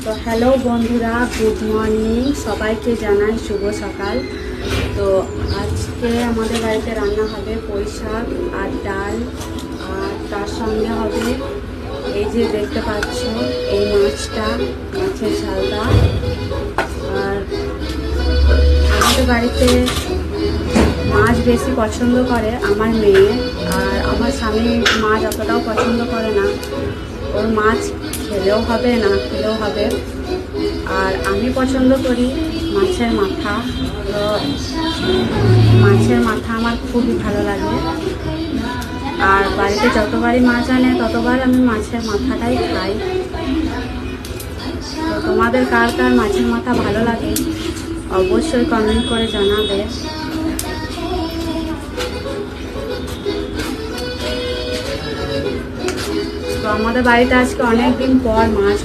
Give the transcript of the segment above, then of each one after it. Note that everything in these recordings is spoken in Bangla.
তো হ্যালো বন্ধুরা, গুড মর্নিং। সবাইকে জানাই শুভ সকাল। তো আজকে আমাদের বাড়িতে রান্না হবে পুঁই শাক আর ডাল, আর তার সঙ্গে হবে এই যে দেখতে পাচ্ছ এই মাছটা, মাছের ঝালটা। আর আমাদের বাড়িতে মাছ বেশি পছন্দ করে আমার মেয়ে, আর আমার স্বামী মাছ অতটাও পছন্দ করে না। ওর মাছ খেলেও হবে, না খেলেও হবে। আর আমি পছন্দ করি মাছের মাথা। তো মাছের মাথা আমার খুবই ভালো লাগে। আর বাড়িতে যতবারই মাছ আনে ততবার আমি মাছের মাথাটাই খাই। তো তোমাদের কার কার মাছের মাথা ভালো লাগে অবশ্যই কমেন্ট করে জানাবে। তো আমাদের বাড়িতে আজকে অনেক দিন পর মাছ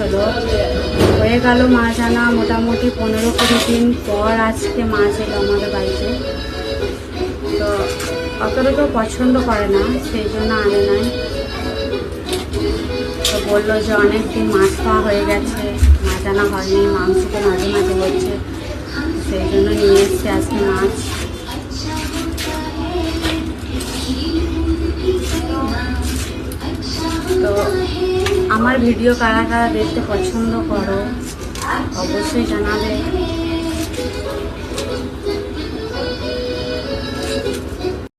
হয়ে গেল মাছ আনা, মোটামুটি 15-20 দিন পর আজকে মাছ এলো আমাদের বাড়িতে। তো অতটা কেউ পছন্দ করে না, সেই জন্য আনে নাই। তো বললো যে অনেক দিন মাছ খাওয়া হয়ে গেছে, মাছ আনা হয়নি, মাংস তো মাঝে মাঝে হচ্ছে, সেই জন্য নিয়ে এসছে আজকে মাছ। তো আমার ভিডিও কারা কারা দেখতে পছন্দ করো অবশ্যই জানাবে।